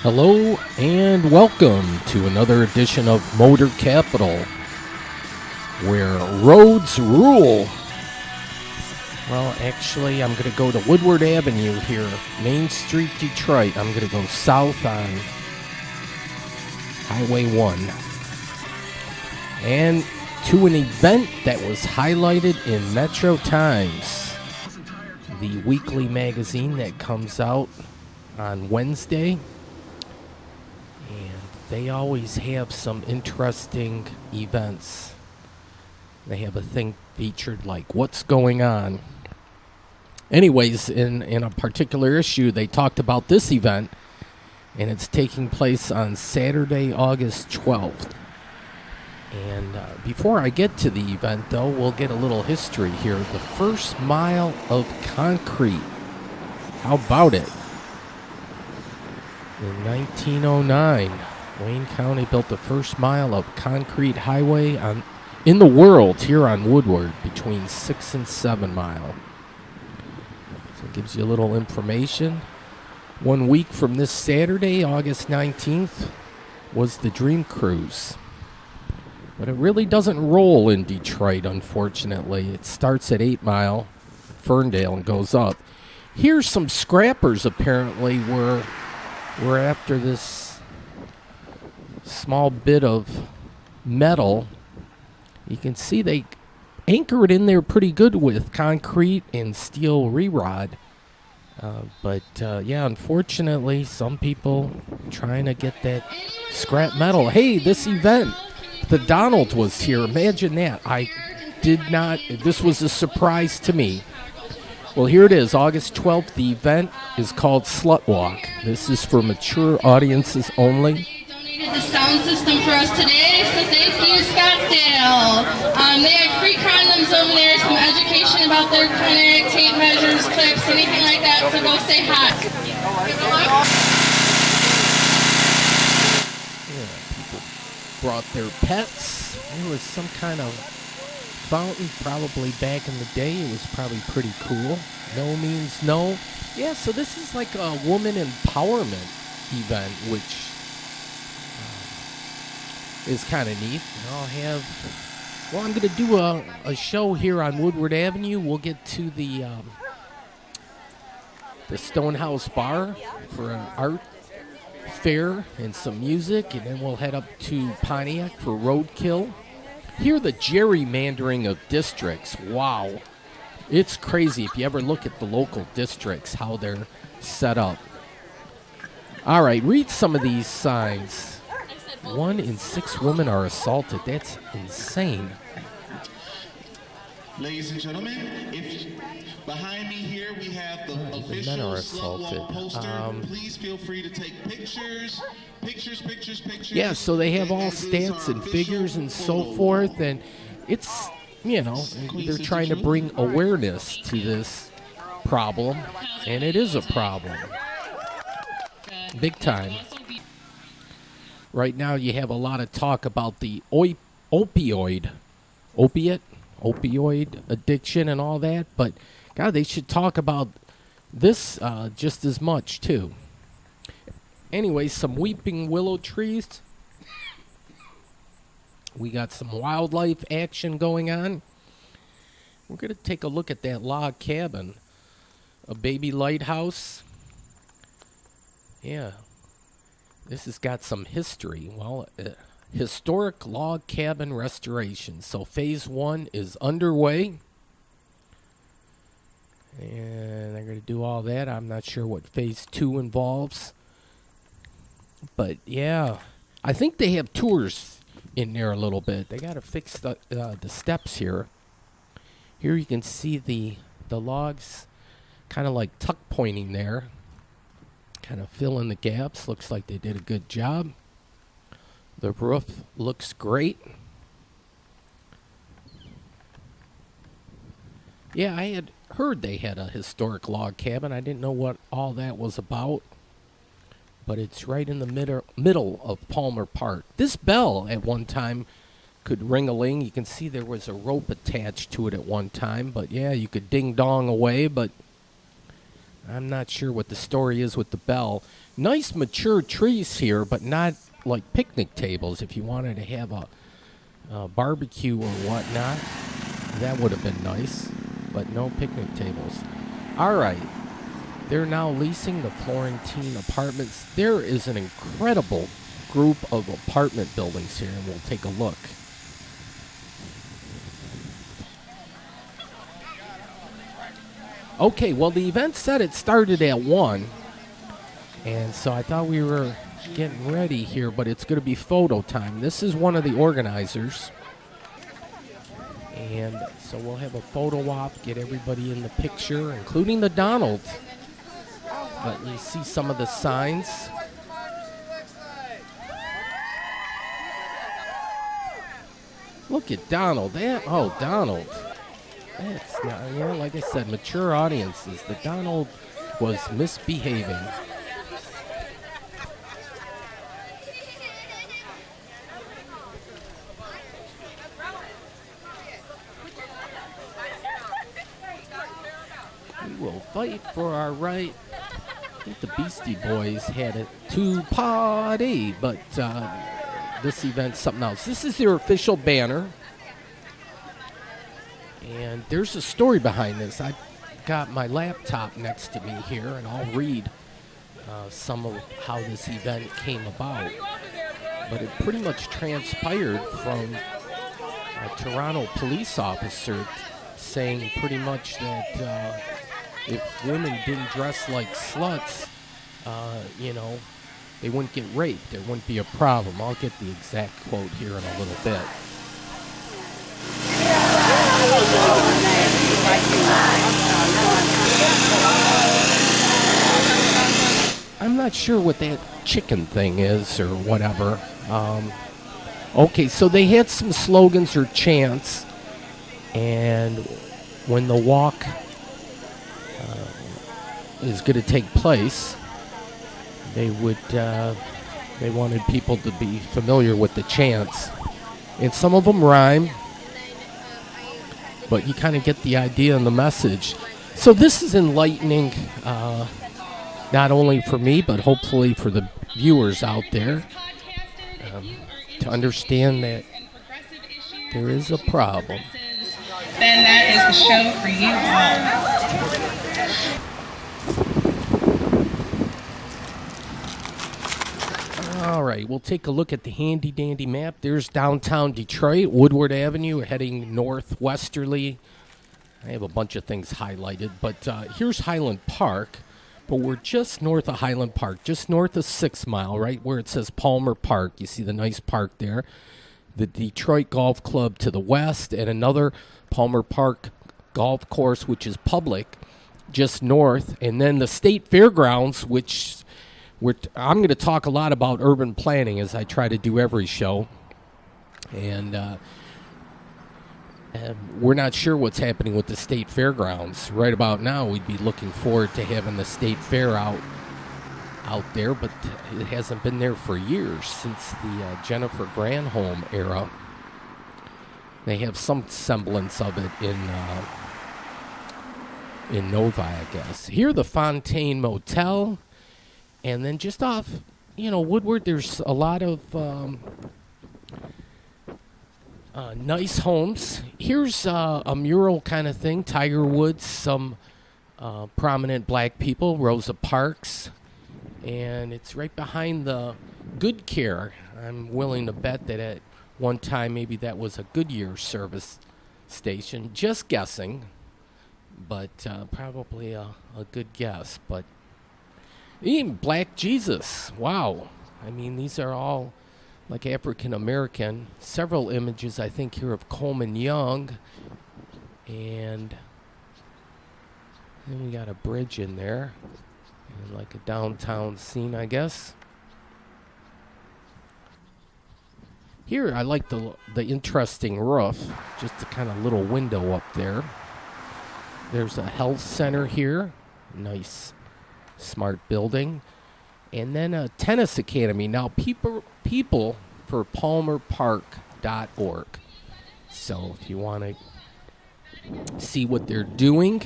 Hello and welcome to another edition of Motor Capital, where roads rule. Well, actually, I'm going to go to Woodward Avenue here, Main Street, Detroit. I'm going to go south on Highway 1. And to an event that was highlighted in Metro Times, the weekly magazine that comes out on Wednesday. And they always have some interesting events. They have a thing featured like what's going on. Anyways, in a particular issue, they talked about this event, and it's taking place on Saturday, August 12th. And before I get to the event, though, we'll get a little history here. The first mile of concrete. How about it? In 1909, Wayne County built the first mile of concrete highway in the world here on Woodward between 6 and 7 Mile. So it gives you a little information. 1 week from this Saturday, August 19th, was the Dream Cruise. But it really doesn't roll in Detroit, unfortunately. It starts at 8 Mile, Ferndale, and goes up. Here's some scrappers apparently were after this small bit of metal. You can see they anchor it in there pretty good with concrete and steel re-rod. But unfortunately, some people trying to get that scrap metal. Hey, this event, the Donald was here. Imagine that. I did not. This was a surprise to me. Well, here it is, August 12th. The event is called Slut Walk. This is for mature audiences only. Donated the sound system for us today, so thank you, Scottsdale. They have free condoms over there, some education about their clinic, tape measures, clips, anything like that, so go say hi. Yeah, people brought their pets. There was some kind of fountain probably back in the day. It was probably pretty cool. No means no. Yeah, so this is like a woman empowerment event, which is kind of neat. I'm going to do a show here on Woodward Avenue. We'll get to the Stonehouse Bar for an art fair and some music, and then we'll head up to Pontiac for Roadkill. Here, the gerrymandering of districts. Wow. It's crazy if you ever look at the local districts, how they're set up. All right, read some of these signs. 1 in 6 women are assaulted. That's insane. Ladies and gentlemen, behind me here we have the men are official assaulted. Slut Walk poster. Please feel free to take pictures. Yeah, so they have all stats and figures and so forth, and it's, they're trying to bring awareness to this problem, and it is a problem. Big time. Right now you have a lot of talk about the opioid addiction and all that, but God, they should talk about this just as much too. Anyway, some weeping willow trees. We got some wildlife action going on. We're going to take a look at that log cabin. A baby lighthouse. Yeah. This has got some history. Well, historic log cabin restoration. So phase 1 is underway. And they're going to do all that. I'm not sure what phase 2 involves. But yeah, I think they have tours in there a little bit. They got to fix the steps here. Here you can see the logs kind of like tuck pointing there. Kind of fill in the gaps. Looks like they did a good job. The roof looks great. Yeah, I had heard they had a historic log cabin. I didn't know what all that was about. But it's right in the middle of Palmer Park. This bell at one time could ring-a-ling. You can see there was a rope attached to it at one time. But yeah, you could ding-dong away. But I'm not sure what the story is with the bell. Nice mature trees here, but not like picnic tables. If you wanted to have a barbecue or whatnot, that would have been nice, but no picnic tables. All right. They're now leasing the Florentine Apartments. There is an incredible group of apartment buildings here, and we'll take a look. Okay, well, the event said it started at 1, and so I thought we were getting ready here, but it's going to be photo time. This is one of the organizers, and so we'll have a photo op, get everybody in the picture, including the Donald. But you see some of the signs. Look at Donald. Donald. That's not, like I said, mature audiences. The Donald was misbehaving. We will fight for our right. I think the Beastie Boys had it to party, but this event's something else. This is their official banner. And there's a story behind this. I got my laptop next to me here, and I'll read some of how this event came about. But it pretty much transpired from a Toronto police officer saying pretty much that if women didn't dress like sluts, they wouldn't get raped. There wouldn't be a problem. I'll get the exact quote here in a little bit. I'm not sure what that chicken thing is or whatever. Okay, so they had some slogans or chants, and when the walk is going to take place, they wanted people to be familiar with the chants, and some of them rhyme, but you kind of get the idea and the message. So this is enlightening, not only for me, but hopefully for the viewers out there, to understand that there is a problem. Then that is the show for you all. All right, we'll take a look at the handy-dandy map. There's downtown Detroit, Woodward Avenue, heading northwesterly. I have a bunch of things highlighted, but here's Highland Park. But we're just north of Highland Park, just north of 6 Mile, right where it says Palmer Park. You see the nice park there. The Detroit Golf Club to the west, and another Palmer Park golf course, which is public, just north. And then the State Fairgrounds, which I'm going to talk a lot about urban planning as I try to do every show. And we're not sure what's happening with the State Fairgrounds. Right about now, we'd be looking forward to having the State Fair out there, but it hasn't been there for years, since the Jennifer Granholm era. They have some semblance of it in Novi, I guess. Here, the Fontaine Motel, and then just off, Woodward, there's a lot of nice homes. Here's a mural kind of thing. Tiger Woods, some prominent black people, Rosa Parks, and it's right behind the Good Care. I'm willing to bet that at one time maybe that was a Goodyear service station. Just guessing, but probably a good guess. But even Black Jesus, wow. I mean, these are all like African American. Several images, I think, here of Coleman Young. And then we got a bridge in there. And like a downtown scene, I guess. Here, I like the interesting roof. Just a kind of little window up there. There's a health center here. Nice, smart building. And then a tennis academy. Now, people for palmerpark.org. So if you want to see what they're doing,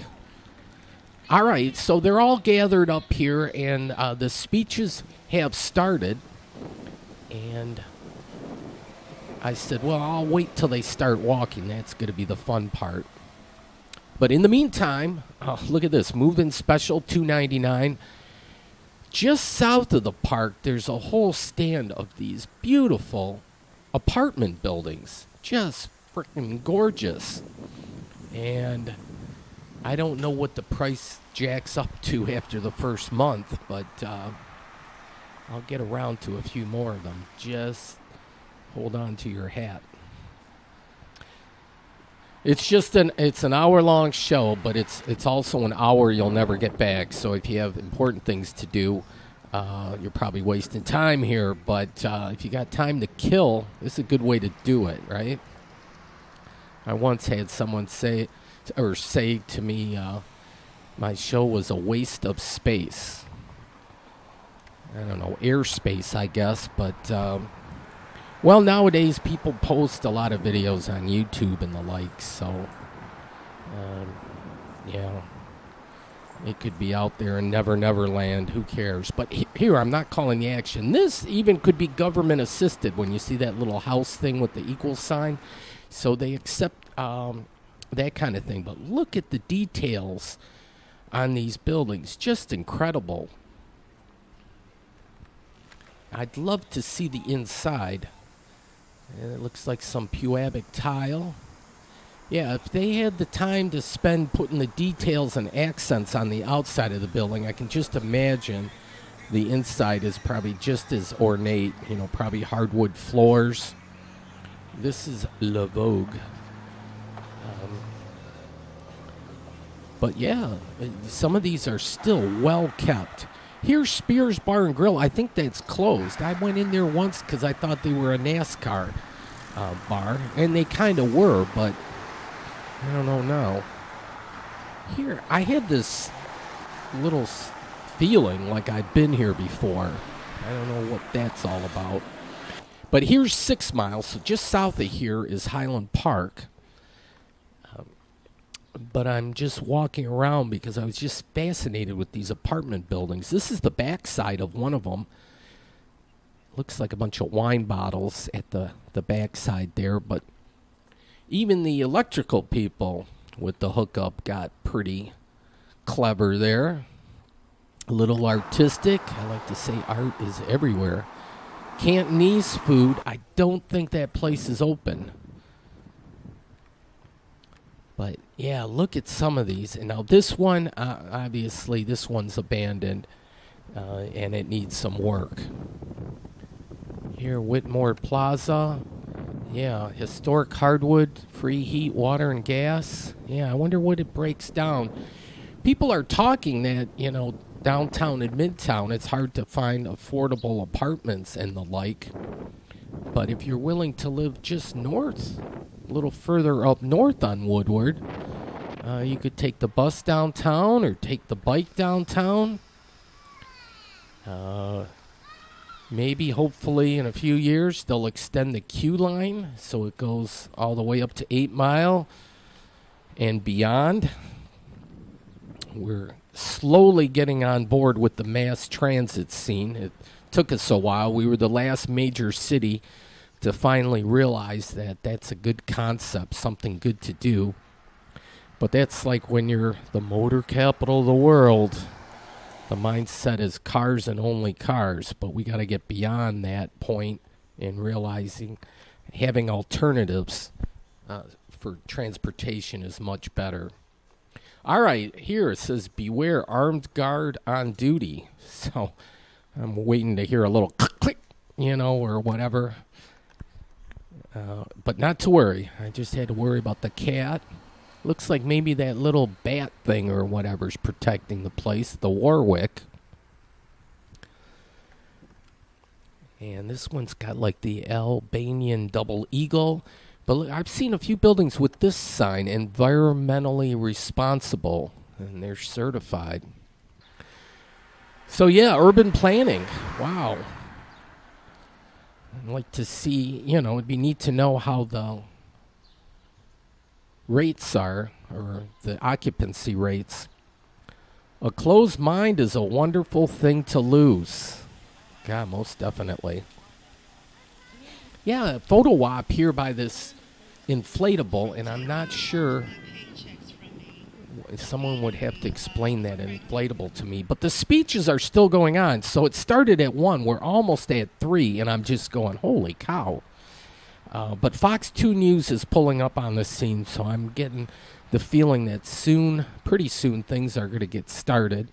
All right, so they're all gathered up here, and the speeches have started. And I said, well, I'll wait till they start walking. That's going to be the fun part. But in the meantime, look at this. Move-in special, $2.99. Just south of the park, there's a whole stand of these beautiful apartment buildings. Just freaking gorgeous. And I don't know what the price jacks up to after the first month, but I'll get around to a few more of them. Just hold on to your hat. It's an hour-long show, but it's also an hour you'll never get back. So if you have important things to do, you're probably wasting time here. But if you got time to kill, this is a good way to do it, right? I once had someone say to me, my show was a waste of space. I don't know, airspace, I guess, but well, nowadays people post a lot of videos on YouTube and the like, so yeah, it could be out there in Never Never Land. Who cares? But here, I'm not calling the action. This even could be government assisted when you see that little house thing with the equal sign. So they accept that kind of thing. But look at the details on these buildings. Just incredible. I'd love to see the inside. And it looks like some puabic tile. Yeah, if they had the time to spend putting the details and accents on the outside of the building, I can just imagine the inside is probably just as ornate, probably hardwood floors. This is Le Vogue. But yeah, some of these are still well kept. Here's Spears Bar and Grill. I think that's closed. I went in there once because I thought they were a NASCAR bar, and they kind of were, but I don't know now. Here, I had this little feeling like I'd been here before. I don't know what that's all about. But here's 6 Mile, so just south of here is Highland Park. But I'm just walking around because I was just fascinated with these apartment buildings. This is the backside of one of them. Looks like a bunch of wine bottles at the backside there, but even the electrical people with the hookup got pretty clever there. A little artistic. I like to say art is everywhere. Cantonese food. I don't think that place is open. But, yeah, look at some of these. And now this one, obviously, this one's abandoned, and it needs some work. Here, Whitmore Plaza. Yeah, historic hardwood, free heat, water, and gas. Yeah, I wonder what it breaks down. People are talking that, downtown and midtown, it's hard to find affordable apartments and the like. But if you're willing to live just north, a little further up north on Woodward, you could take the bus downtown or take the bike downtown. Maybe, hopefully, in a few years, they'll extend the Q line so it goes all the way up to 8 Mile and beyond. We're slowly getting on board with the mass transit scene. It took us a while. We were the last major city to finally realize that that's a good concept, something good to do. But that's like when you're the motor capital of the world. The mindset is cars and only cars, but we got to get beyond that point and realizing having alternatives for transportation is much better. All right, here it says, beware armed guard on duty. So I'm waiting to hear a little click, or whatever. But not to worry. I just had to worry about the cat. Looks like maybe that little bat thing or whatever's protecting the place, the Warwick. And this one's got like the Albanian double eagle. But look, I've seen a few buildings with this sign, environmentally responsible, and they're certified. So yeah, urban planning. Wow. I'd like to see, it'd be neat to know how the rates are, or the occupancy rates A closed mind is a wonderful thing to lose. God, most definitely. Yeah, a photo op here by this inflatable, and I'm not sure if someone would have to explain that inflatable to me. But the speeches are still going on. So it started at 1. We're almost at 3, and I'm just going, holy cow. But Fox 2 News is pulling up on the scene, so I'm getting the feeling that pretty soon, things are going to get started,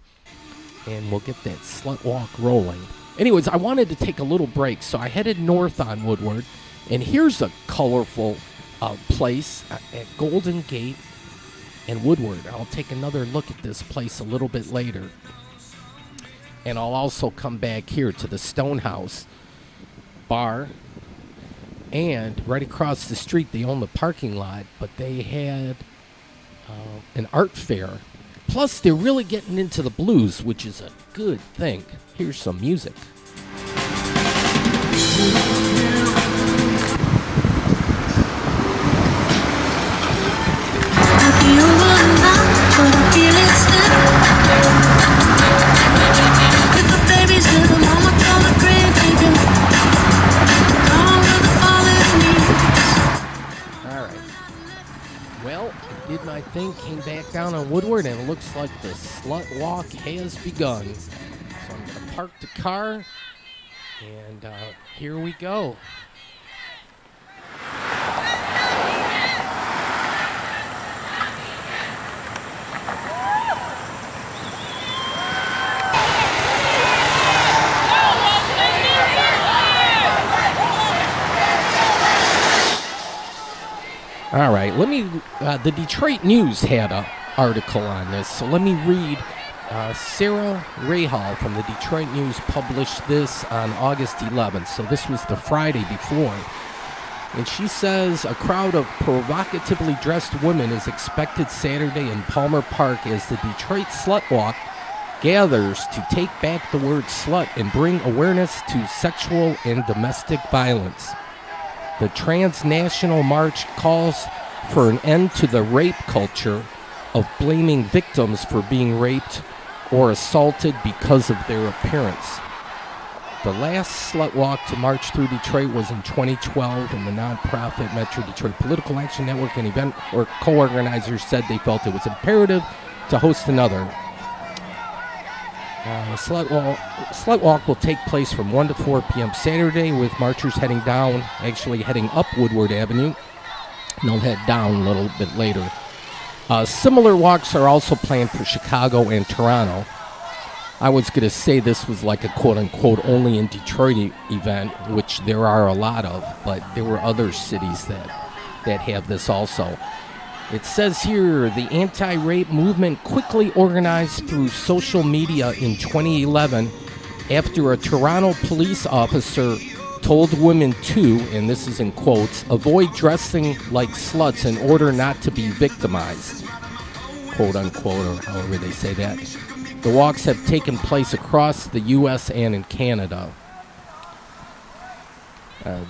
and we'll get that slut walk rolling. Anyways, I wanted to take a little break, so I headed north on Woodward, and here's a colorful place at Golden Gate and Woodward. I'll take another look at this place a little bit later, and I'll also come back here to the Stonehouse Bar, and right across the street, they own the parking lot, but they had an art fair. Plus, they're really getting into the blues, which is a good thing. Here's some music. Did my thing, came back down on Woodward, and it looks like the slut walk has begun. So I'm going to park the car, and here we go. All right, the Detroit News had an article on this, so let me read. Sarah Rahal from the Detroit News published this on August 11th, so this was the Friday before. And she says, a crowd of provocatively dressed women is expected Saturday in Palmer Park as the Detroit Slut Walk gathers to take back the word slut and bring awareness to sexual and domestic violence. The transnational march calls for an end to the rape culture of blaming victims for being raped or assaulted because of their appearance. The last slut walk to march through Detroit was in 2012, and the nonprofit Metro Detroit Political Action Network and event or co-organizers said they felt it was imperative to host another. Slut walk will take place from 1 to 4 p.m. Saturday, with marchers heading up Woodward Avenue. And they'll head down a little bit later. Similar walks are also planned for Chicago and Toronto. I was going to say this was like a quote-unquote only in Detroit event, which there are a lot of, but there were other cities that have this also. It says here, the anti-rape movement quickly organized through social media in 2011 after a Toronto police officer told women to, and this is in quotes, avoid dressing like sluts in order not to be victimized, quote unquote, or however they say that. The walks have taken place across the U.S. and in Canada.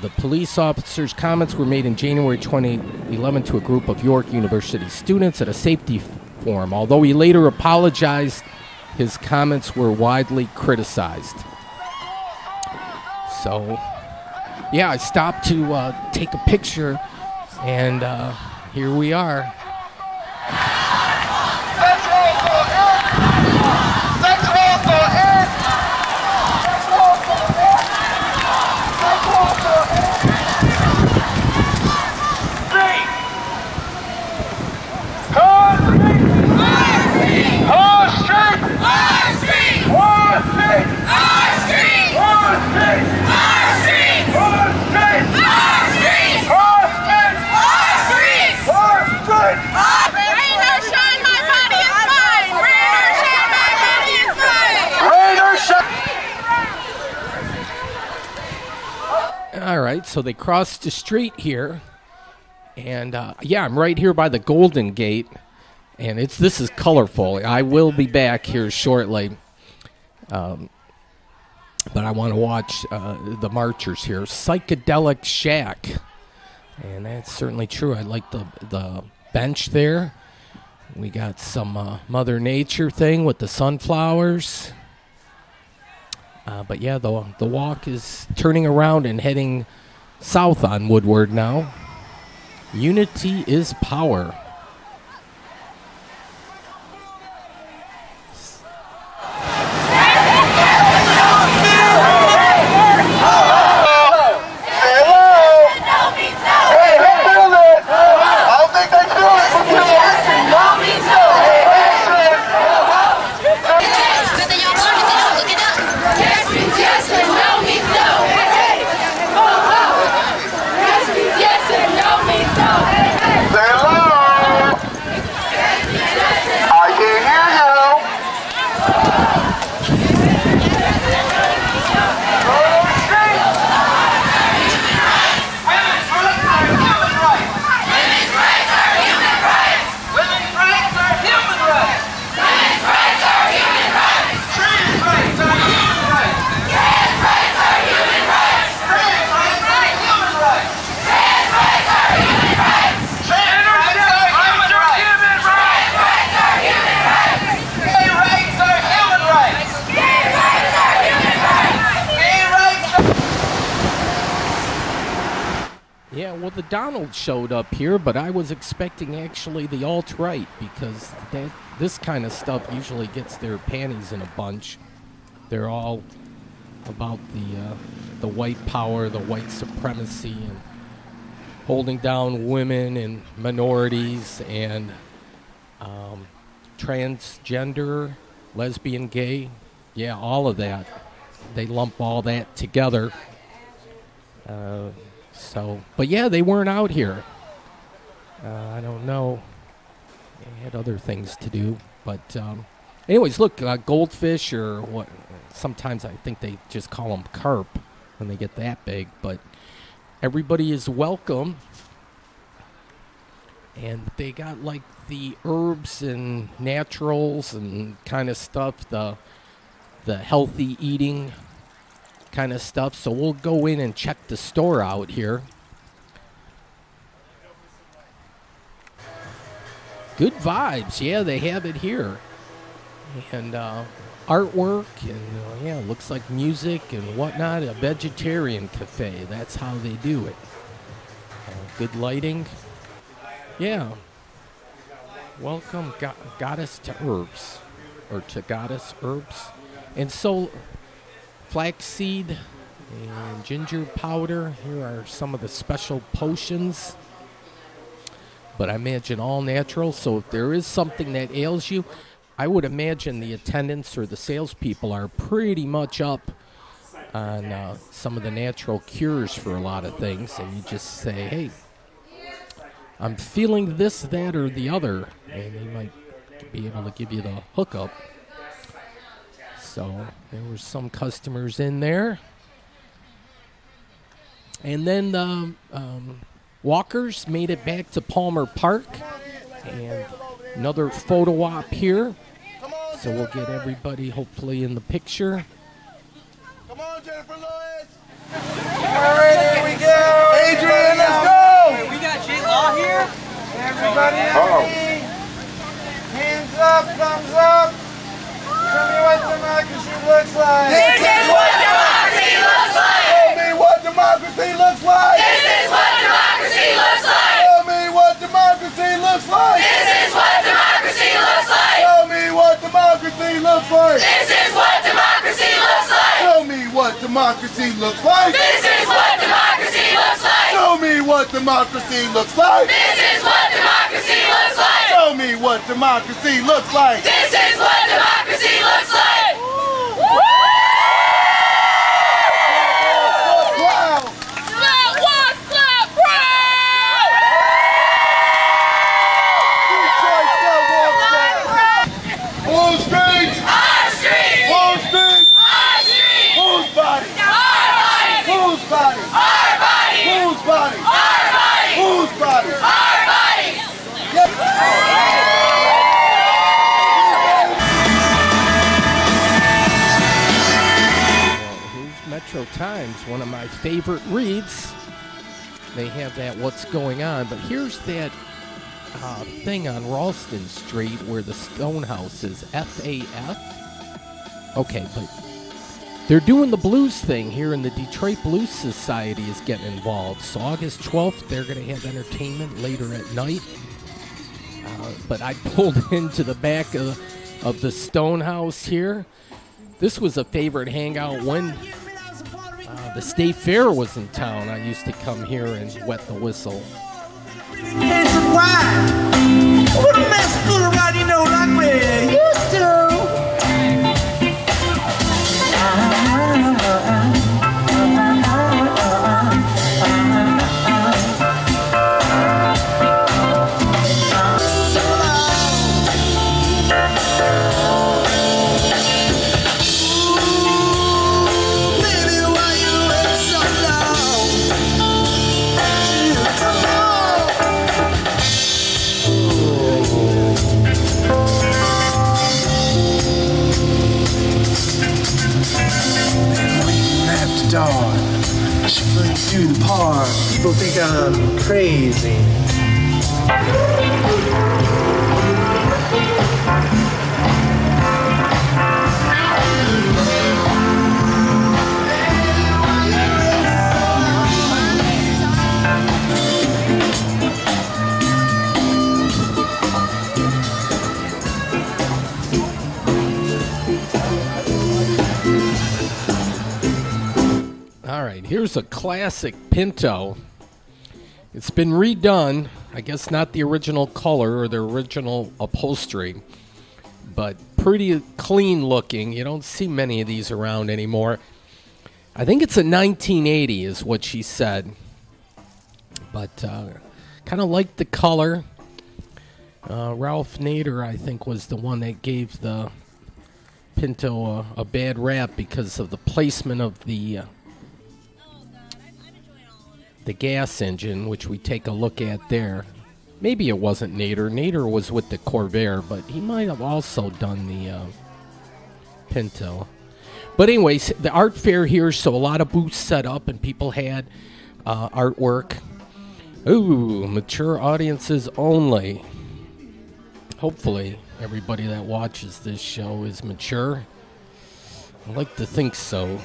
The police officer's comments were made in January 2011 to a group of York University students at a safety forum. Although he later apologized, his comments were widely criticized. So, yeah, I stopped to take a picture, and here we are. All right, so they crossed the street here, and I'm right here by the Golden Gate, and this is colorful. I will be back here shortly, but I want to watch the marchers here. Psychedelic Shack, and that's certainly true. I like the bench there. We got some Mother Nature thing with the sunflowers. But yeah, the walk is turning around and heading south on Woodward now. Unity is power. The Donald showed up here, but I was expecting actually the alt-right, because this kind of stuff usually gets their panties in a bunch. They're all about the white power, the white supremacy, and holding down women and minorities and transgender, lesbian, gay. Yeah, all of that. They lump all that together. But yeah, they weren't out here. I don't know. They had other things to do. But anyways, look, goldfish, or what, sometimes I think they just call them carp when they get that big. But everybody is welcome. And they got like the herbs and naturals and kind of stuff, the healthy eating kind of stuff. So we'll go in and check the store out here. Good vibes. Yeah, they have it here. And artwork and, yeah, looks like music and whatnot. A vegetarian cafe. That's how they do it. Good lighting. Yeah. Welcome, Goddess to Herbs. Or to Goddess Herbs. And so, flaxseed and ginger powder. Here are some of the special potions. But I imagine all natural. So if there is something that ails you, I would imagine the attendants or the salespeople are pretty much up on some of the natural cures for a lot of things. And you just say, hey, I'm feeling this, that, or the other. And they might be able to give you the hookup. So there were some customers in there. And then the walkers made it back to Palmer Park. And another photo op here. So we'll get everybody hopefully in the picture. Come on, Jennifer Lewis. All right, here we go. Adrian, let's go. We got J Law here. Everybody happy. Hands up, thumbs up. Tell me what democracy looks like. This is what democracy looks like. Tell me what democracy looks like. This is what democracy looks like. Tell me what democracy looks like. This is what democracy looks like. Tell me what democracy looks like. This is what democracy looks like. Tell me what democracy looks like. This is what democracy looks like. Show me what democracy looks like. This is what democracy looks like. Show me what democracy looks like. This is what democracy looks like. Wow. Slap one, slap proud. Whose streets? Our street. Whose streets? Our street. Whose body? Our body. Whose body? Our body. Whose body? Our body. Whose body? Our bodies. Here's Metro Times, one of my favorite reads. They have that what's going on, but here's that thing on Ralston Street where the Stonehouse is, FAF. Okay, but they're doing the blues thing here, and the Detroit Blues Society is getting involved. So August 12th, they're going to have entertainment later at night. But I pulled into the back of the Stonehouse here. This was a favorite hangout when the State Fair was in town. I used to come here and wet the whistle. What a mess full of right, you know, like we used to. Shuffling through the park, people think I'm crazy. Here's a classic Pinto. It's been redone. I guess not the original color or the original upholstery, but pretty clean looking. You don't see many of these around anymore. I think it's a 1980 is what she said. But kind of like the color. Ralph Nader, I think, was the one that gave the Pinto a bad rap because of the placement of the gas engine, which we take a look at there. Maybe it wasn't Nader. Nader was with the Corvair, but he might have also done the Pinto. But anyways, the art fair here, so a lot of booths set up and people had artwork. Ooh, mature audiences only. Hopefully everybody that watches this show is mature. I like to think so.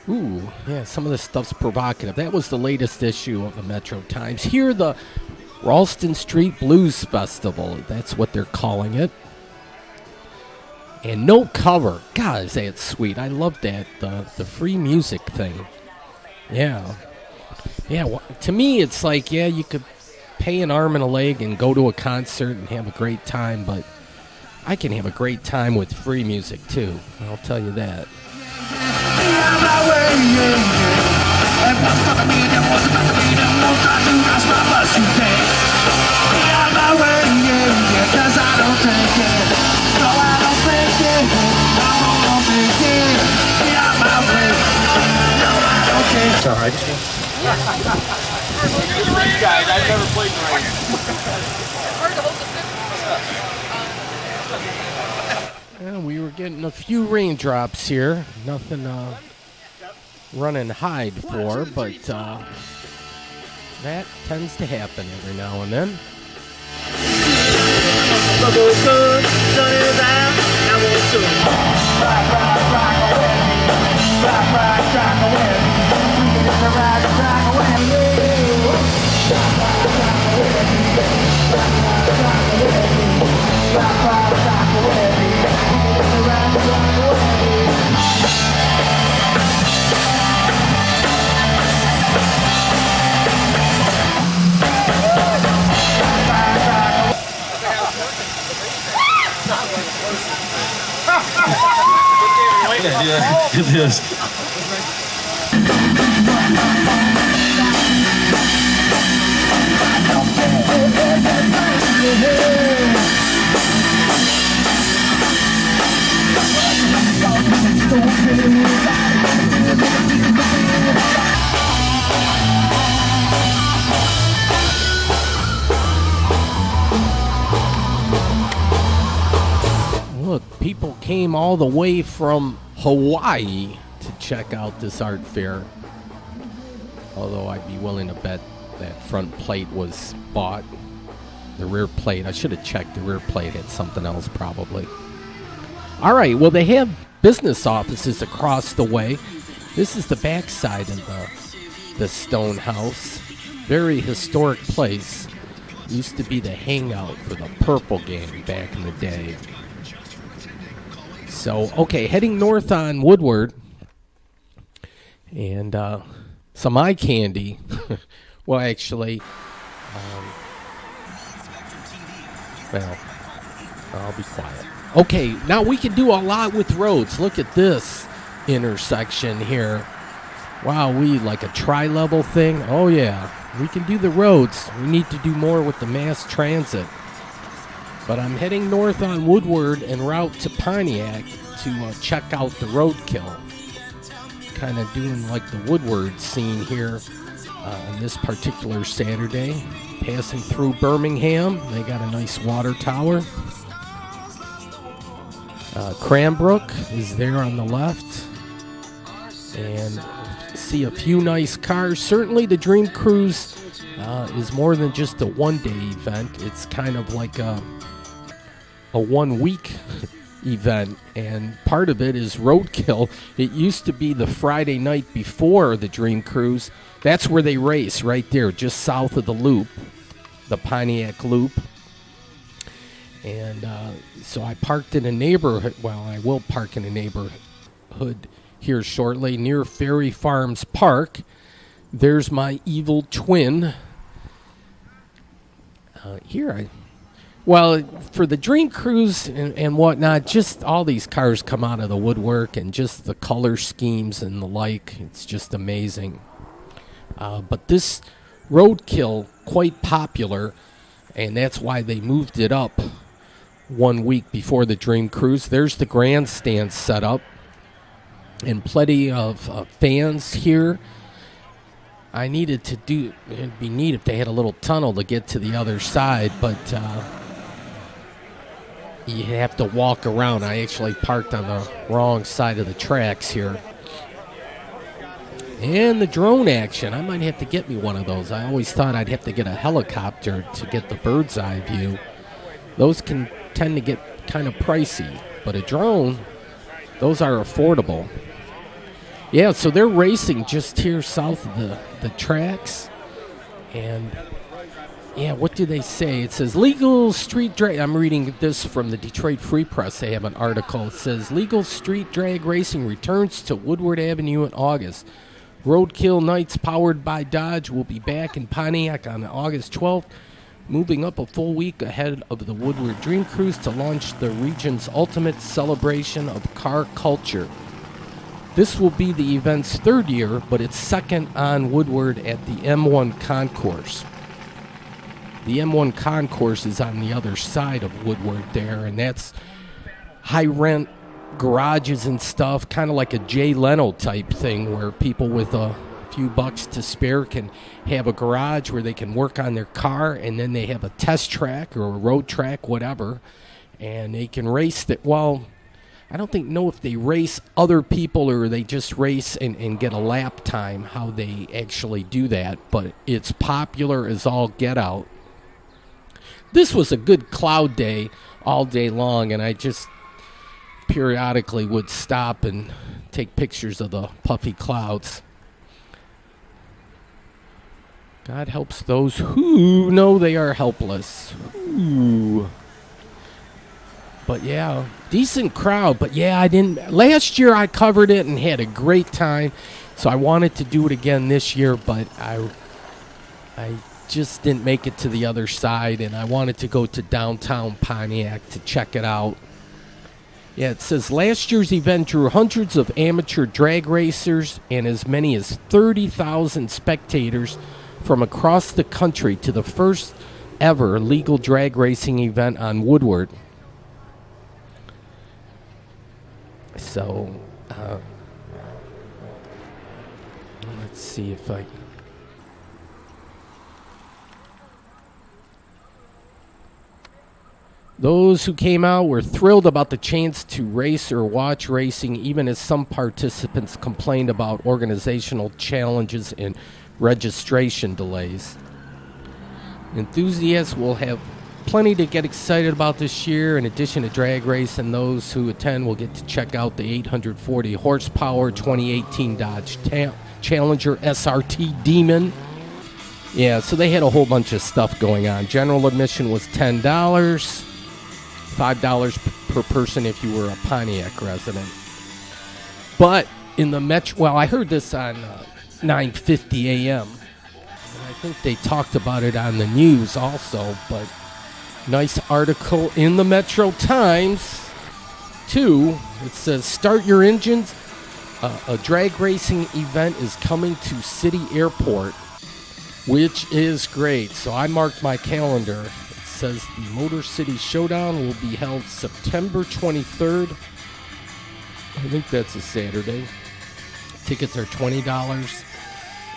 Ooh, yeah, some of this stuff's provocative. That was the latest issue of the Metro Times. Here, the Ralston Street Blues Festival. That's what they're calling it. And no cover. God, is that sweet. I love that, the free music thing. Yeah. Yeah, well, to me, it's like, yeah, you could pay an arm and a leg and go to a concert and have a great time, but I can have a great time with free music, too. I'll tell you that. It's alright. Guys, I've never played Yeah, we were getting a few raindrops here. Nothing run and hide for, but that tends to happen every now and then. Yeah, it is. Look, people came all the way from Hawaii to check out this art fair. Although I'd be willing to bet that front plate was bought. The rear plate. I should have checked. The rear plate had something else probably. All right. Well, they have business offices across the way. This is the backside of the stone house. Very historic place. Used to be the hangout for the Purple Gang back in the day. So, okay, heading north on Woodward. And some eye candy. Well, actually, well, I'll be quiet. Okay, now we can do a lot with roads. Look at this intersection here. Wow, we like a tri-level thing. Oh, yeah, we can do the roads. We need to do more with the mass transit. But I'm heading north on Woodward en route to Pontiac to check out the roadkill. Kind of doing like the Woodward scene here on this particular Saturday. Passing through Birmingham. They got a nice water tower. Cranbrook is there on the left. And see a few nice cars. Certainly the Dream Cruise is more than just a one-day event. It's kind of like a 1 week event, and part of it is roadkill. It used to be the Friday night before the Dream Cruise. That's where they race, right there, just south of the loop, the Pontiac Loop. And so I parked in a neighborhood. Well, I will park in a neighborhood here shortly near Ferry Farms Park. There's my evil twin. Well, for the Dream Cruise and whatnot, just all these cars come out of the woodwork, and just the color schemes and the like. It's just amazing. But this roadkill, quite popular, and that's why they moved it up 1 week before the Dream Cruise. There's the grandstand set up, and plenty of fans here. I needed to do, it'd be neat if they had a little tunnel to get to the other side, but you have to walk around. I actually parked on the wrong side of the tracks here. And the drone action. I might have to get me one of those. I always thought I'd have to get a helicopter to get the bird's eye view. Those can tend to get kind of pricey, but a drone, those are affordable. Yeah, so they're racing just here south of the tracks. And yeah, what do they say? It says legal street drag. I'm reading this from the Detroit Free Press. They have an article. It says legal street drag racing returns to Woodward Avenue in August. Roadkill Nights powered by Dodge will be back in Pontiac on August 12th, moving up a full week ahead of the Woodward Dream Cruise to launch the region's ultimate celebration of car culture. This will be the event's third year, but it's second on Woodward at the M-1 concourse. The M-1 concourse is on the other side of Woodward there, and that's high-rent garages and stuff, kind of like a Jay Leno type thing where people with a few bucks to spare can have a garage where they can work on their car, and then they have a test track or a road track, whatever, and they can race that. Well, I don't know if they race other people or they just race and get a lap time, how they actually do that, but it's popular as all get out. This was a good cloud day all day long, and I just periodically would stop and take pictures of the puffy clouds. God helps those who know they are helpless. Ooh. But yeah, decent crowd. But yeah, last year I covered it and had a great time. So I wanted to do it again this year, but I just didn't make it to the other side, and I wanted to go to downtown Pontiac to check it out. Yeah, it says last year's event drew hundreds of amateur drag racers and as many as 30,000 spectators from across the country to the first ever legal drag racing event on Woodward. So, let's see if I... Those who came out were thrilled about the chance to race or watch racing, even as some participants complained about organizational challenges and registration delays. Enthusiasts will have plenty to get excited about this year. In addition to drag race, and those who attend will get to check out the 840 horsepower 2018 Dodge Challenger SRT Demon. Yeah, so they had a whole bunch of stuff going on. General admission was $10, $5 per person if you were a Pontiac resident. But in the metro, well, I heard this on 9:50 a.m. And I think they talked about it on the news also, but nice article in the Metro Times, too. It says, start your engines. A drag racing event is coming to City Airport, which is great. So I marked my calendar. It says the Motor City Showdown will be held September 23rd. I think that's a Saturday. Tickets are $20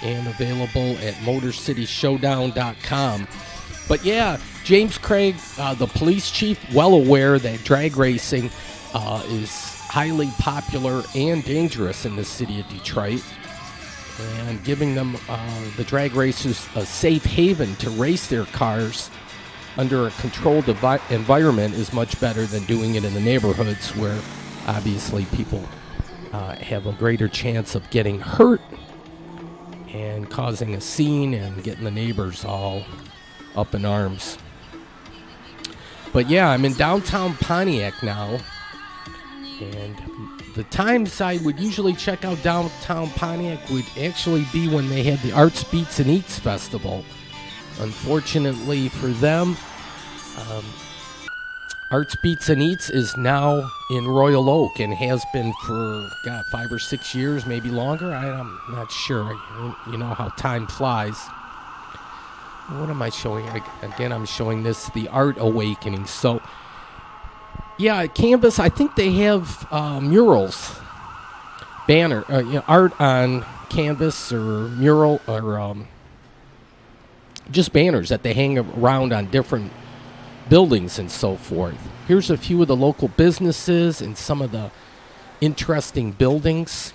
and available at motorcityshowdown.com. But yeah, James Craig, the police chief, well aware that drag racing is highly popular and dangerous in the city of Detroit, and giving them, the drag racers, a safe haven to race their cars under a controlled environment is much better than doing it in the neighborhoods where obviously people have a greater chance of getting hurt and causing a scene and getting the neighbors all up in arms. But yeah, I'm in downtown Pontiac now, and the times I would usually check out downtown Pontiac would actually be when they had the Arts, Beats, and Eats Festival. Unfortunately for them, Arts, Beats, and Eats is now in Royal Oak and has been for, 5 or 6 years, maybe longer. I'm not sure. You know how time flies. What am I showing? Again, I'm showing this, the Art Awakening. So, yeah, at Canvas, I think they have murals, art on canvas or mural, or just banners that they hang around on different buildings and so forth. Here's a few of the local businesses and some of the interesting buildings.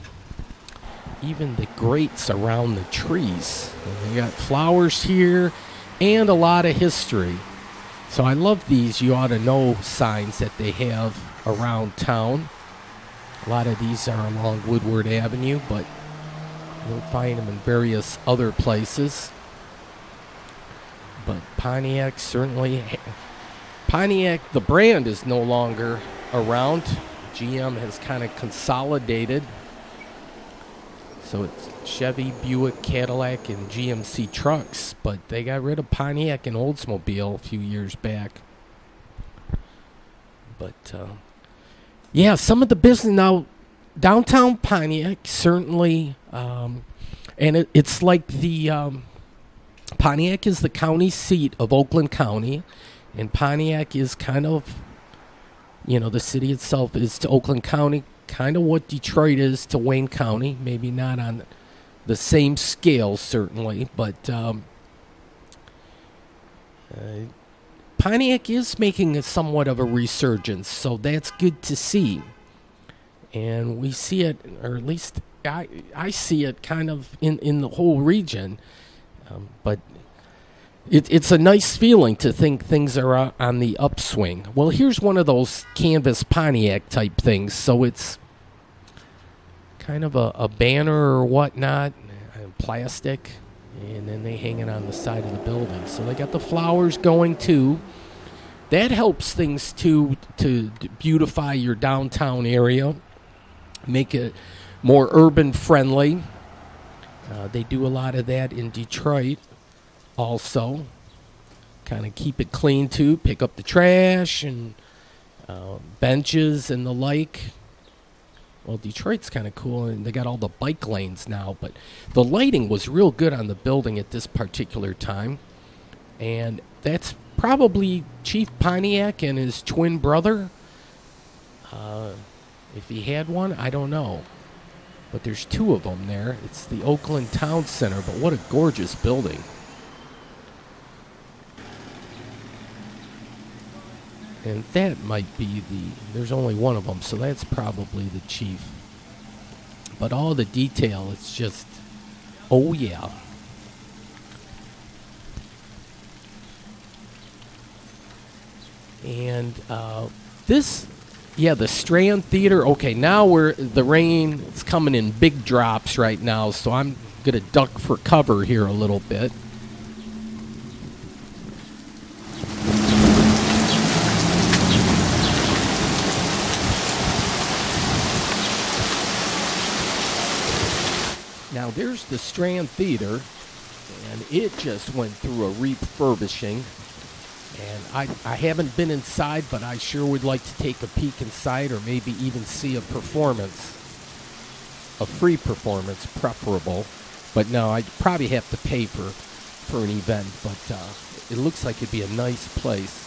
Even the grates around the trees. And we got flowers here and a lot of history. So I love these you ought to know signs that they have around town. A lot of these are along Woodward Avenue, but you'll find them in various other places. But Pontiac certainly... Pontiac, the brand, is no longer around. GM has kind of consolidated. So it's Chevy, Buick, Cadillac, and GMC trucks. But they got rid of Pontiac and Oldsmobile a few years back. But, yeah, some of the business now, downtown Pontiac, certainly, and it's like the, Pontiac is the county seat of Oakland County. And Pontiac is kind of, the city itself is to Oakland County, kind of what Detroit is to Wayne County. Maybe not on the same scale, certainly, but Pontiac is making somewhat of a resurgence, so that's good to see. And we see it, or at least I see it kind of in the whole region, but... It's a nice feeling to think things are on the upswing. Well, here's one of those canvas Pontiac type things. So it's kind of a banner or whatnot, plastic, and then they hang it on the side of the building. So they got the flowers going too. That helps things too, to beautify your downtown area, make it more urban friendly. They do a lot of that in Detroit. Also, kind of keep it clean too, pick up the trash and benches and the like. Well, Detroit's kind of cool, and they got all the bike lanes now, but the lighting was real good on the building at this particular time. And that's probably Chief Pontiac and his twin brother. If he had one, I don't know. But there's two of them there. It's the Oakland Town Center, but what a gorgeous building. And that might be there's only one of them, so that's probably the chief. But all the detail, it's just, oh yeah. And this, the Strand Theater. Okay, now the rain, it's coming in big drops right now, so I'm going to duck for cover here a little bit. Now, there's the Strand Theater, and it just went through a refurbishing. And I haven't been inside, but I sure would like to take a peek inside, or maybe even see a performance. A free performance, preferable. But no, I'd probably have to pay for an event, but it looks like it'd be a nice place.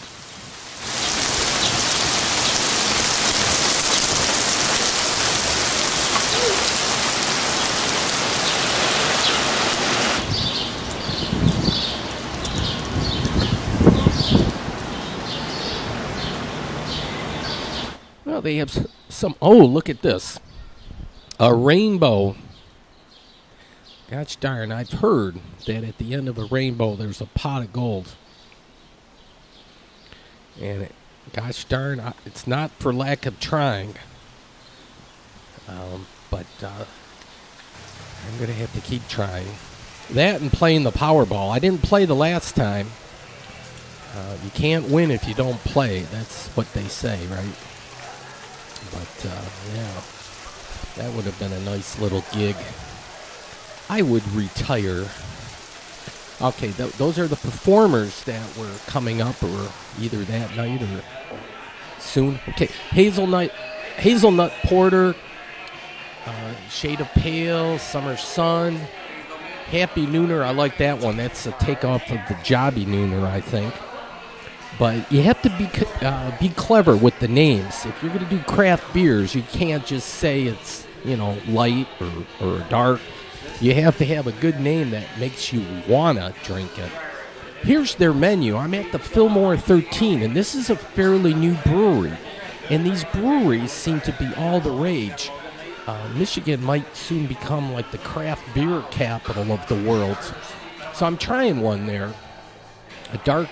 Well, they have some, look at this. A rainbow. Gosh darn, I've heard that at the end of a rainbow there's a pot of gold. And gosh darn, it's not for lack of trying. But I'm going to have to keep trying. That and playing the Powerball. I didn't play the last time. You can't win if you don't play. That's what they say, right? But, that would have been a nice little gig. I would retire. Okay, those are the performers that were coming up, or either that night or soon. Okay, Hazelnut Porter, Shade of Pale, Summer Sun, Happy Nooner. I like that one. That's a takeoff of the Jobby Nooner, I think. But you have to be clever with the names. If you're going to do craft beers, you can't just say it's, light or dark. You have to have a good name that makes you want to drink it. Here's their menu. I'm at the Fillmore 13, and this is a fairly new brewery. And these breweries seem to be all the rage. Michigan might soon become like the craft beer capital of the world. So I'm trying one there. A dark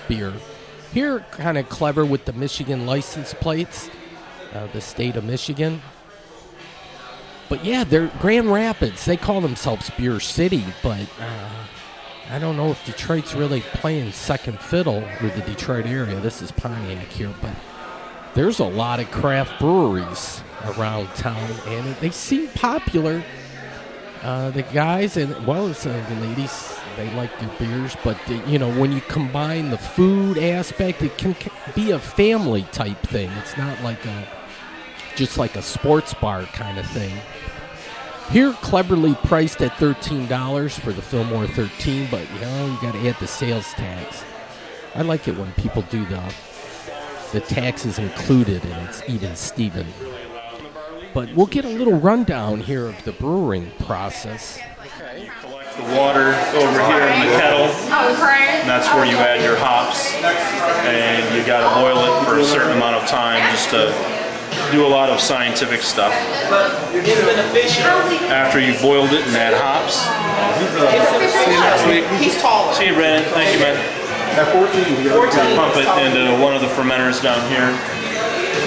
beer. Here, kind of clever with the Michigan license plates, the state of Michigan. But yeah, they're Grand Rapids. They call themselves Beer City, but I don't know if Detroit's really playing second fiddle with the Detroit area. This is Pontiac here, but there's a lot of craft breweries around town, and they seem popular. The guys and the ladies, they like their beers, but when you combine the food aspect, it can be a family type thing. It's not like just like a sports bar kind of thing. Here, cleverly priced at $13 for the Fillmore 13, but you got to add the sales tax. I like it when people do the taxes included, and it's even Steven. But we'll get a little rundown here of the brewing process. Okay. Collect the water over here in the kettle, and that's where you add your hops, and you got to boil it for a certain amount of time just to do a lot of scientific stuff. After you've boiled it and add hops. He's taller. See you, Brandon. Thank you, man. Pump it into one of the fermenters down here,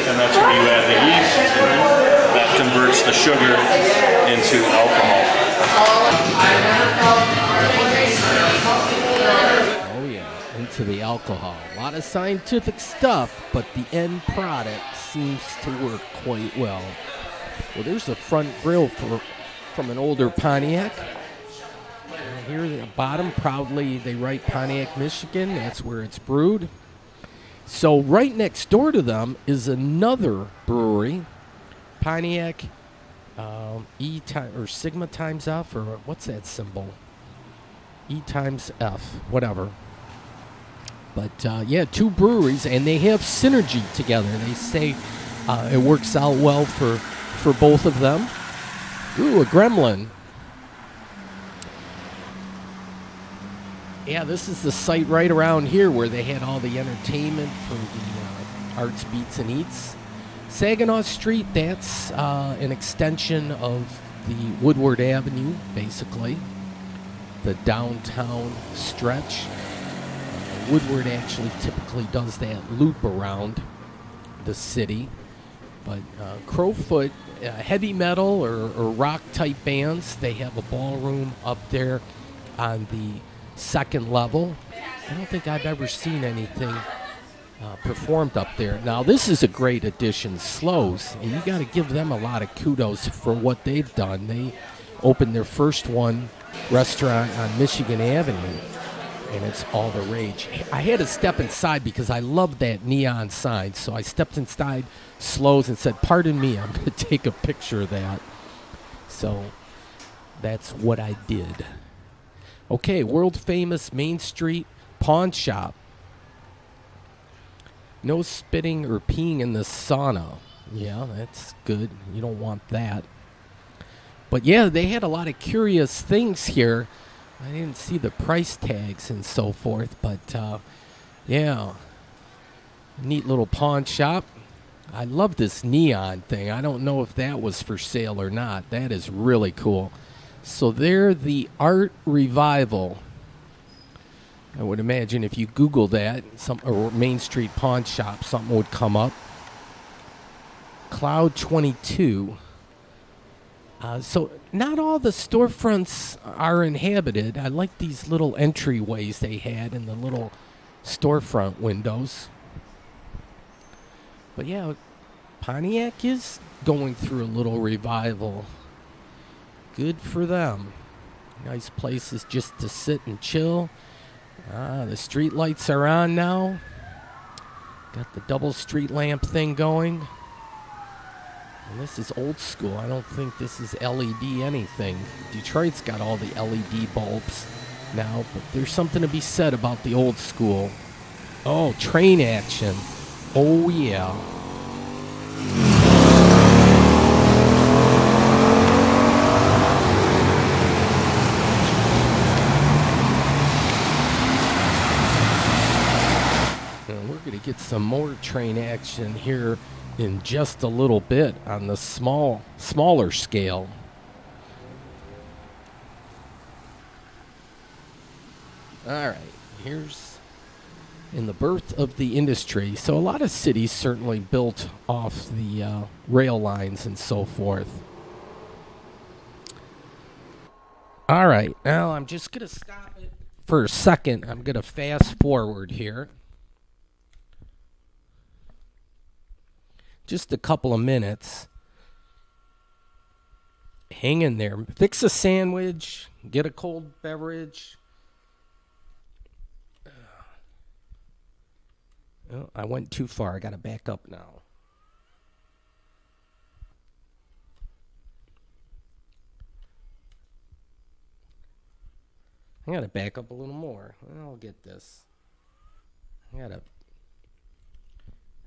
and that's where you add the yeast. That converts the sugar into alcohol. Oh yeah, into the alcohol. A lot of scientific stuff, but the end product seems to work quite well. Well, there's the front grill from an older Pontiac. And here at the bottom, proudly they write Pontiac, Michigan. That's where it's brewed. So right next door to them is another brewery, Pontiac Sigma times F, or what's that symbol? E times F, whatever. But two breweries, and they have synergy together. They say it works out well for both of them. Ooh, a gremlin. Yeah, this is the site right around here where they had all the entertainment for the Arts, Beats, and Eats. Saginaw Street, that's an extension of the Woodward Avenue, basically. The downtown stretch. Woodward actually typically does that loop around the city. But Crowfoot, heavy metal or rock type bands, they have a ballroom up there on the second level. I don't think I've ever seen anything performed up there. Now, this is a great addition, Slows, and you got to give them a lot of kudos for what they've done. They opened their first restaurant on Michigan Avenue, and it's all the rage. I had to step inside because I love that neon sign, so I stepped inside Slows and said, "Pardon me, I'm going to take a picture of that." So that's what I did. Okay, world famous Main Street pawn shop. No spitting or peeing in the sauna. Yeah, that's good. You don't want that. But yeah, they had a lot of curious things here. I didn't see the price tags and so forth, but yeah, neat little pawn shop. I love this neon thing. I don't know if that was for sale or not. That is really cool. So they're the Art Revival. I would imagine if you Google that, or Main Street pawn shop, something would come up. Cloud 22. So not all the storefronts are inhabited. I like these little entryways they had in the little storefront windows. But yeah, Pontiac is going through a little revival. Good for them. Nice places just to sit and chill. The street lights are on now. Got the double street lamp thing going. And this is old school. I don't think this is LED anything. Detroit's got all the LED bulbs now, but there's something to be said about the old school. Oh, train action. Oh, yeah. And we're going to get some more train action here in just a little bit on the smaller scale. All right, here's in the birth of the industry. So a lot of cities certainly built off the rail lines and so forth. All right, now I'm just going to stop it for a second. I'm going to fast forward here. Just a couple of minutes. Hang in there. Fix a sandwich. Get a cold beverage. Oh, I went too far. I got to back up now. I got to back up a little more. I'll get this.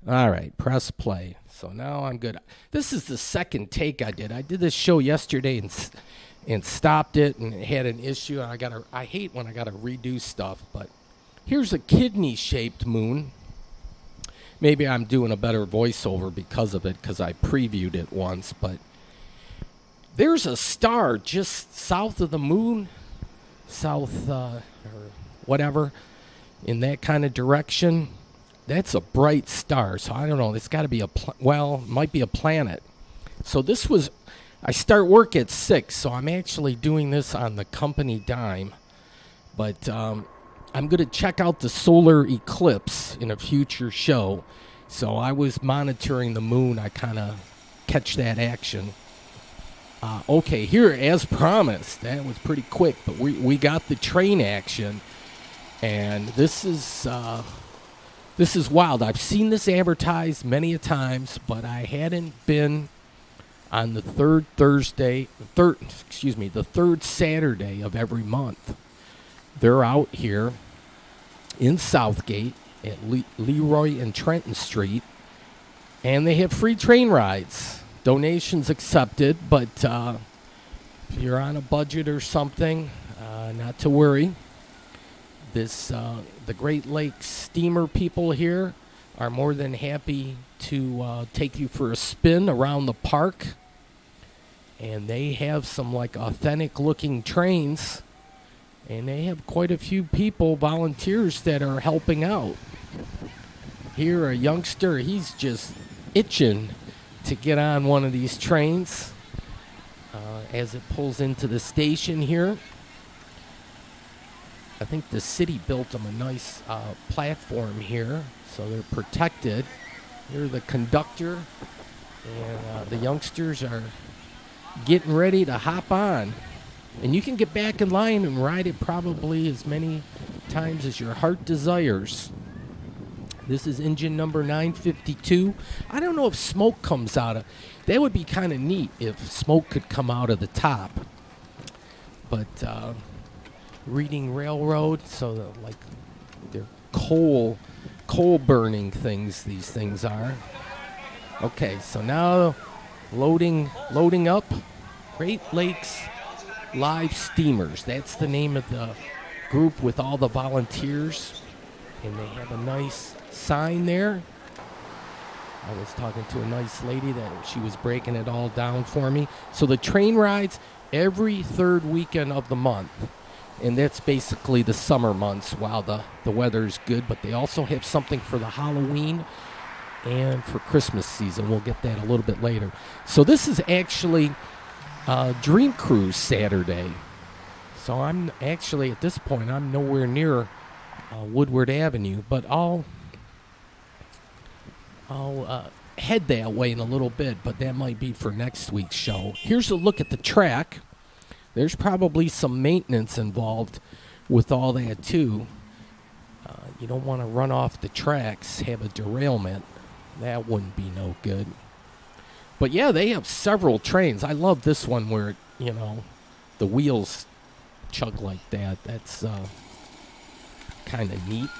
All right, press play. So now I'm good. This is the second take I did. I did this show yesterday and stopped it and had an issue. I hate when I got to redo stuff, but here's a kidney-shaped moon. Maybe I'm doing a better voiceover because of it, because I previewed it once, but there's a star just south of the moon, or whatever, in that kind of direction. That's a bright star, so I don't know. It's got to be it might be a planet. So I start work at 6, so I'm actually doing this on the company dime. But I'm going to check out the solar eclipse in a future show. So I was monitoring the moon. I kind of catch that action. Okay, here, as promised, that was pretty quick, but we got the train action, and this is wild. I've seen this advertised many a times, but I hadn't been on the third Saturday of every month. They're out here in Southgate at Leroy and Trenton Street, and they have free train rides. Donations accepted, but if you're on a budget or something, not to worry. The Great Lakes steamer people here are more than happy to take you for a spin around the park. And they have some authentic looking trains And they have quite a few people, volunteers, that are helping out. Here, a youngster, he's just itching to get on one of these trains as it pulls into the station here. I think the city built them a nice platform here, so they're protected. Here's the conductor, and the youngsters are getting ready to hop on. And you can get back in line and ride it probably as many times as your heart desires. This is engine number 952. I don't know if smoke comes out of... That would be kind of neat if smoke could come out of the top. But reading railroad, so like they're coal burning things, these things are. Okay, so now loading up Great Lakes Live Steamers. That's the name of the group with all the volunteers. And they have a nice sign there. I was talking to a nice lady that she was breaking it all down for me. So the train rides every third weekend of the month. And that's basically the summer months while the weather's good. But they also have something for the Halloween and for Christmas season. We'll get that a little bit later. So this is actually Dream Cruise Saturday. So I'm actually, at this point, I'm nowhere near Woodward Avenue. But I'll head that way in a little bit, but that might be for next week's show. Here's a look at the track. There's probably some maintenance involved with all that, too. You don't want to run off the tracks, have a derailment. That wouldn't be no good. But, yeah, they have several trains. I love this one where, the wheels chug like that. That's kind of neat.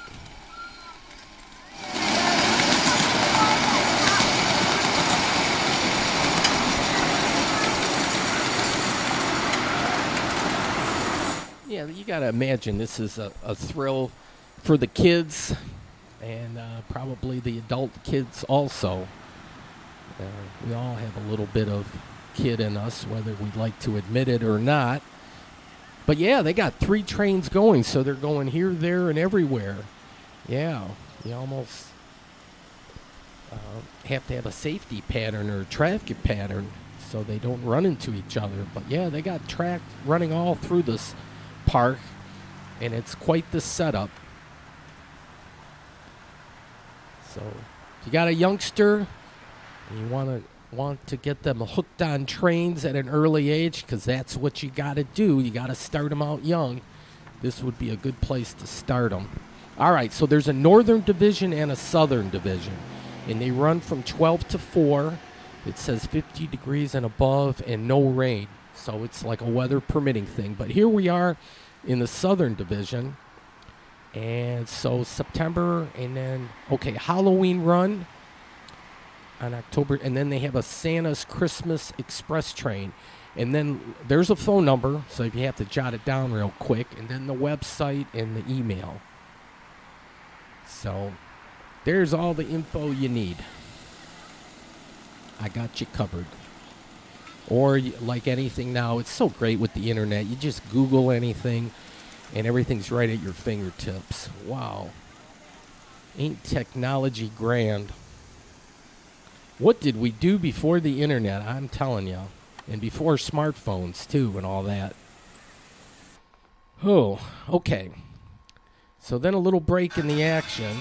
Yeah, you got to imagine this is a thrill for the kids and probably the adult kids also. We all have a little bit of kid in us, whether we'd like to admit it or not. But, yeah, they got 3 trains going, so they're going here, there, and everywhere. Yeah, you almost have to have a safety pattern or a traffic pattern so they don't run into each other. But, yeah, they got track running all through this park, and it's quite the setup. So if you got a youngster and you want to get them hooked on trains at an early age, because that's what you got to do, you got to start them out young, this would be a good place to start them. All right, so there's a northern division and a southern division, and they run from 12 to 4. It says 50 degrees and above and no rain. So it's like a weather permitting thing. But here we are in the Southern Division. And so September, and then, Halloween run on October. And then they have a Santa's Christmas Express train. And then there's a phone number, so if you have to jot it down real quick. And then the website and the email. So there's all the info you need. I got you covered. Or like anything now, it's so great with the internet. You just Google anything, and everything's right at your fingertips. Wow. Ain't technology grand? What did we do before the internet? I'm telling you. And before smartphones, too, and all that. Oh, okay. So then a little break in the action.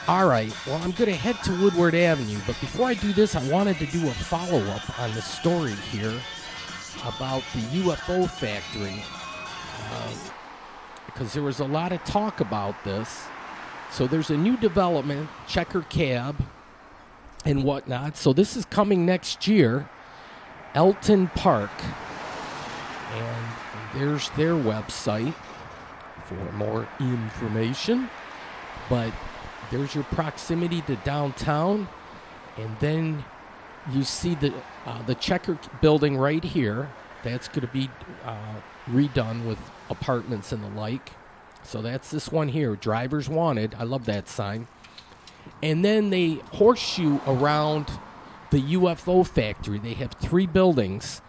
All right, well, I'm going to head to Woodward Avenue, but before I do this, I wanted to do a follow-up on the story here about the UFO factory, because there was a lot of talk about this. So there's a new development, Checker Cab and whatnot. So this is coming next year, Elton Park, and there's their website for more information, but there's your proximity to downtown, and then you see the Checker building right here. That's going to be redone with apartments and the like. So that's this one here, Drivers Wanted. I love that sign. And then they horseshoe around the UFO factory. They have 3 buildings,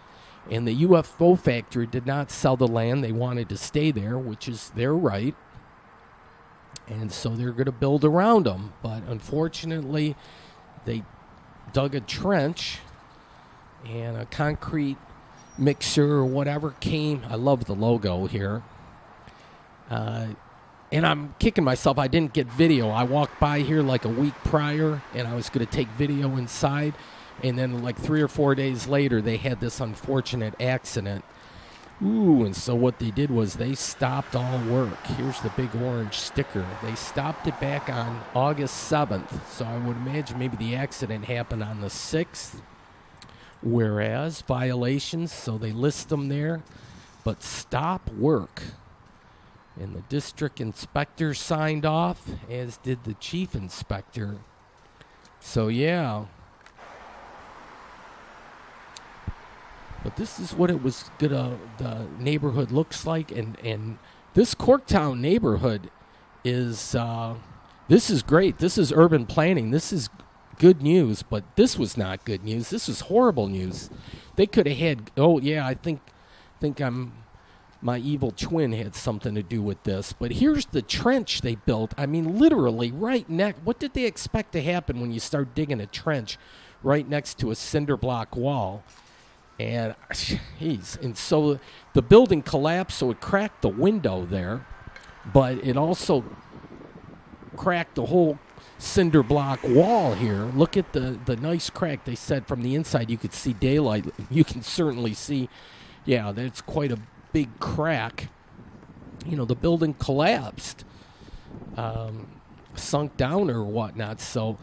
And the UFO factory did not sell the land. They wanted to stay there, which is their right. And so they're going to build around them. But unfortunately, they dug a trench, and a concrete mixer or whatever came. I love the logo here. And I'm kicking myself. I didn't get video. I walked by here like a week prior, and I was going to take video inside. And then like 3 or 4 days later, they had this unfortunate accident. Ooh, and so what they did was they stopped all work. Here's the big orange sticker. They stopped it back on August 7th. So I would imagine maybe the accident happened on the 6th. Whereas violations, so they list them there, but stop work. And the district inspector signed off, as did the chief inspector. So, yeah. But this is what it was the neighborhood looks like. And this Corktown neighborhood is, this is great. This is urban planning. This is good news, but this was not good news. This was horrible news. They could have had, I think my evil twin had something to do with this. But here's the trench they built. I mean, literally right next. What did they expect to happen when you start digging a trench right next to a cinder block wall? And, and so the building collapsed, so it cracked the window there. But it also cracked the whole cinder block wall here. Look at the nice crack. They said from the inside you could see daylight. You can certainly see, that's quite a big crack. The building collapsed, sunk down or whatnot. So,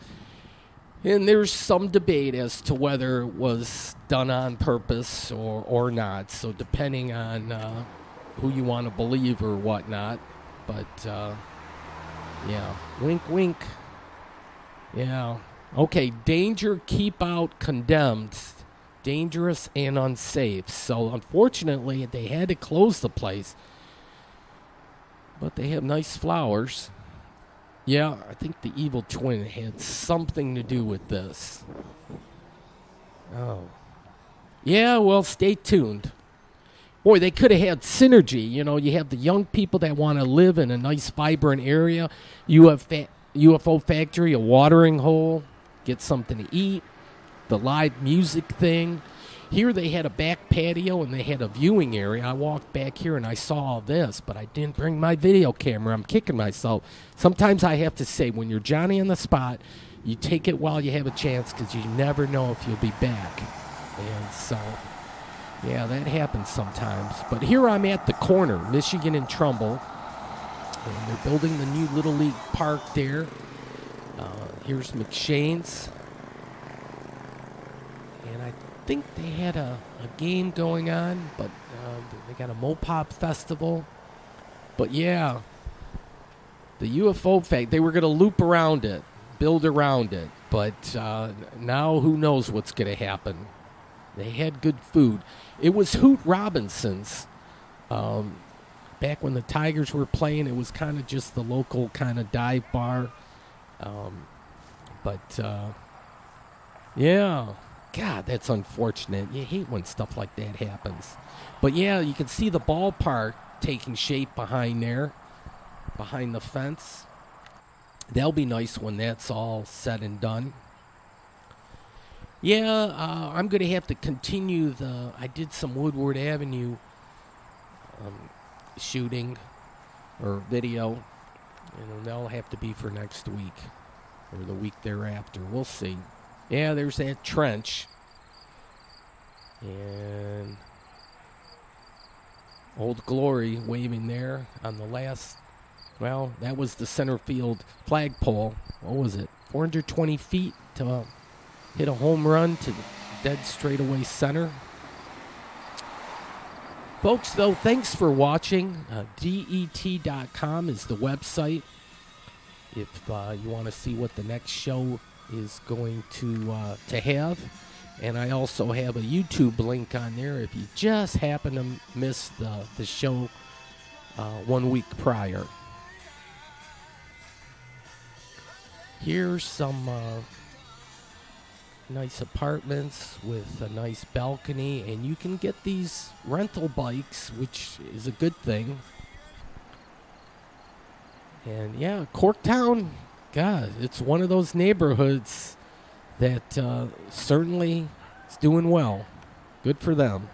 and there's some debate as to whether it was done on purpose or not. So depending on who you want to believe or whatnot. But, wink, wink. Yeah. Okay, danger, keep out, condemned. Dangerous and unsafe. So, unfortunately, they had to close the place. But they have nice flowers. Yeah, I think the evil twin had something to do with this. Oh. Yeah, well, stay tuned. Boy, they could have had synergy. You have the young people that want to live in a nice, vibrant area. You have UFO factory, a watering hole, get something to eat, the live music thing. Here they had a back patio and they had a viewing area. I walked back here and I saw all this, but I didn't bring my video camera. I'm kicking myself. Sometimes I have to say, when you're Johnny on the spot, you take it while you have a chance, because you never know if you'll be back. And so, that happens sometimes. But here I'm at the corner, Michigan and Trumbull. And they're building the new Little League Park there. Here's McShane's. And I think they had a game going on, but they got a Mopop festival. But the UFO fact, they were going to loop around it, build around it. But now who knows what's going to happen. They had good food. It was Hoot Robinson's. Back when the Tigers were playing, it was kind of just the local kind of dive bar. God, that's unfortunate. You hate when stuff like that happens. But you can see the ballpark taking shape behind there, behind the fence. That'll be nice when that's all said and done. I'm going to have to continue I did some Woodward Avenue shooting or video, and that'll have to be for next week or the week thereafter. We'll see. There's that trench, and Old Glory waving there on the last. Well, that was the center field flagpole. What was it? 420 feet to hit a home run to dead straightaway center. Folks, though, thanks for watching. DET.com is the website if you want to see what the next show is going to have. And I also have a YouTube link on there if you just happen to miss the show 1 week prior. Here's some nice apartments with a nice balcony, and you can get these rental bikes, which is a good thing. And yeah, Corktown, God, it's one of those neighborhoods that certainly is doing well. Good for them.